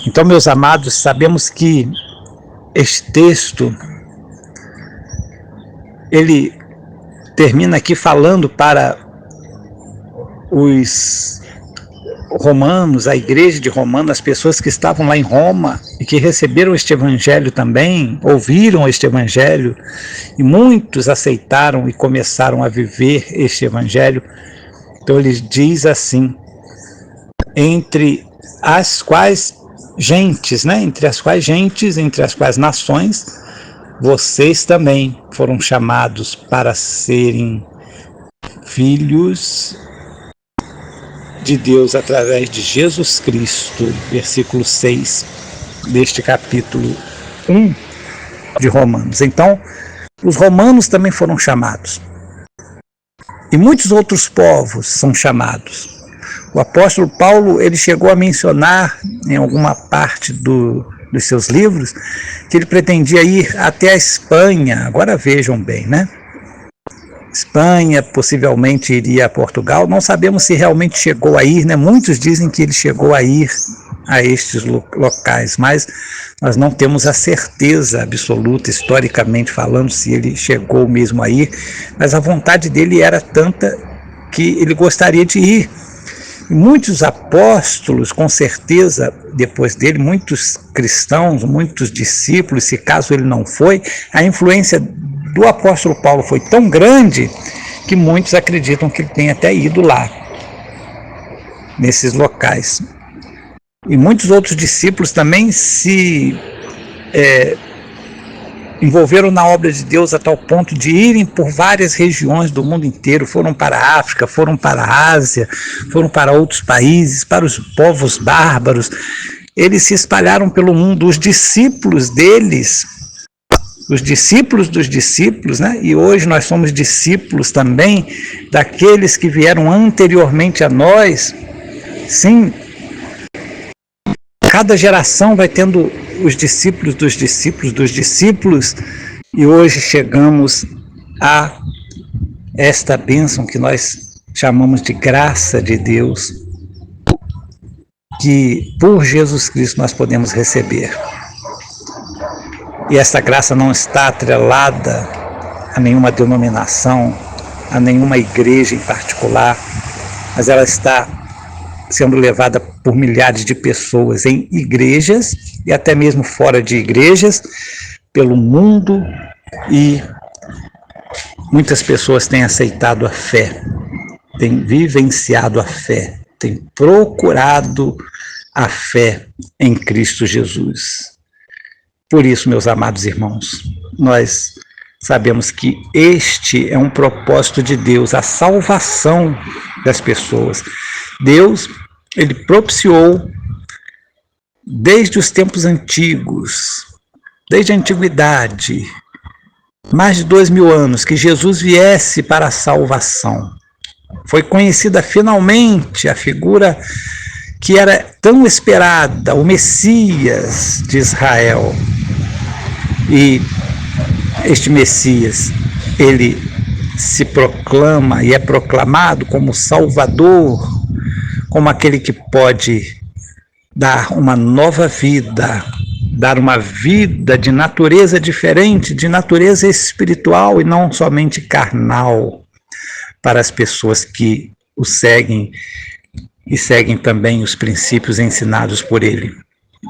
Então, meus amados, sabemos que este texto, ele termina aqui falando para os romanos, a igreja de Roma, as pessoas que estavam lá em Roma e que receberam este evangelho também, ouviram este evangelho, e muitos aceitaram e começaram a viver este evangelho. Então ele diz assim: entre as quais gentes, entre as quais nações, vocês também foram chamados para serem filhos de Deus através de Jesus Cristo. Versículo 6 deste capítulo 1 de Romanos. Então, os romanos também foram chamados. E muitos outros povos são chamados. O apóstolo Paulo, ele chegou a mencionar em alguma parte dos seus livros que ele pretendia ir até a Espanha. Agora vejam bem, Espanha, possivelmente iria a Portugal. Não sabemos se realmente chegou a ir, Muitos dizem que ele chegou a ir a estes locais, mas nós não temos a certeza absoluta, historicamente falando, se ele chegou mesmo a ir, mas a vontade dele era tanta que ele gostaria de ir. Muitos apóstolos, com certeza, depois dele, muitos cristãos, muitos discípulos, se caso ele não foi, a influência do apóstolo Paulo foi tão grande que muitos acreditam que ele tenha até ido lá, nesses locais. E muitos outros discípulos também se envolveram na obra de Deus a tal ponto de irem por várias regiões do mundo inteiro. Foram para a África, foram para a Ásia, foram para outros países, para os povos bárbaros. Eles se espalharam pelo mundo. Os discípulos deles, os discípulos dos discípulos, e hoje nós somos discípulos também daqueles que vieram anteriormente a nós. Sim, cada geração vai tendo os discípulos dos discípulos dos discípulos, e hoje chegamos a esta bênção que nós chamamos de graça de Deus, que por Jesus Cristo nós podemos receber. E essa graça não está atrelada a nenhuma denominação, a nenhuma igreja em particular, mas ela está sendo levada por milhares de pessoas em igrejas e até mesmo fora de igrejas, pelo mundo, e muitas pessoas têm aceitado a fé, têm vivenciado a fé, têm procurado a fé em Cristo Jesus. Por isso, meus amados irmãos, nós sabemos que este é um propósito de Deus, a salvação das pessoas. Deus, ele propiciou desde os tempos antigos, desde a antiguidade, mais de 2000 anos, que Jesus viesse para a salvação. Foi conhecida finalmente a figura que era tão esperada, o Messias de Israel. E este Messias, ele se proclama e é proclamado como Salvador, como aquele que pode dar uma nova vida, dar uma vida de natureza diferente, de natureza espiritual e não somente carnal, para as pessoas que o seguem e seguem também os princípios ensinados por ele,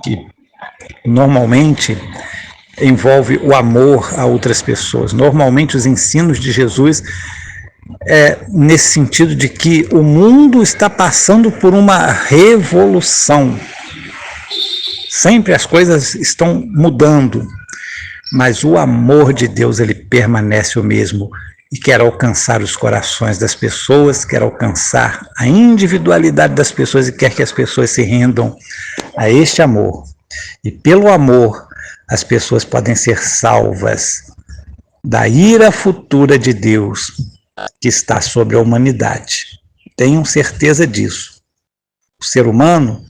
que normalmente envolve o amor a outras pessoas. Normalmente os ensinos de Jesus nesse sentido de que o mundo está passando por uma revolução. Sempre as coisas estão mudando, mas o amor de Deus, ele permanece o mesmo e quer alcançar os corações das pessoas, quer alcançar a individualidade das pessoas e quer que as pessoas se rendam a este amor. E pelo amor, as pessoas podem ser salvas da ira futura de Deus que está sobre a humanidade. Tenham certeza disso. O ser humano,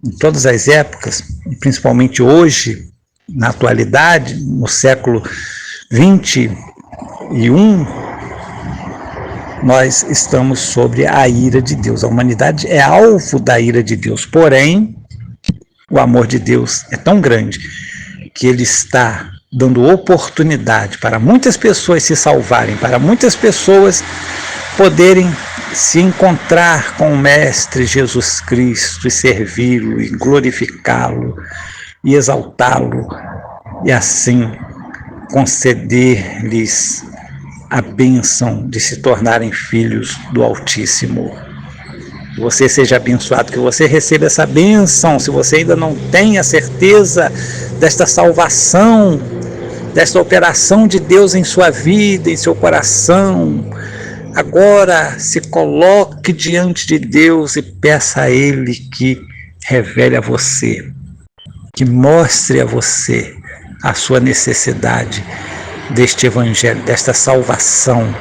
em todas as épocas, e principalmente hoje, na atualidade, no século 21, nós estamos sobre a ira de Deus. A humanidade é alvo da ira de Deus. Porém, O amor de Deus é tão grande que Ele está dando oportunidade para muitas pessoas se salvarem, para muitas pessoas poderem se encontrar com o Mestre Jesus Cristo e servi-lo, e glorificá-lo, e exaltá-lo, e assim conceder-lhes a bênção de se tornarem filhos do Altíssimo. Que você seja abençoado, que você receba essa bênção. Se você ainda não tem a certeza desta salvação, desta operação de Deus em sua vida, em seu coração, agora se coloque diante de Deus e peça a Ele que revele a você, que mostre a você a sua necessidade deste evangelho, desta salvação,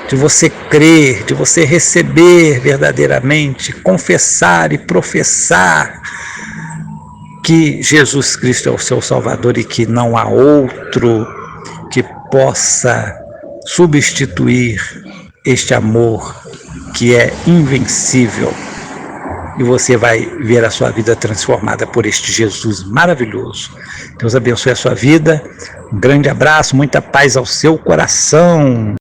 de você crer, de você receber verdadeiramente, confessar e professar que Jesus Cristo é o seu Salvador e que não há outro que possa substituir este amor que é invencível. E você vai ver a sua vida transformada por este Jesus maravilhoso. Deus abençoe a sua vida. Um grande abraço, muita paz ao seu coração.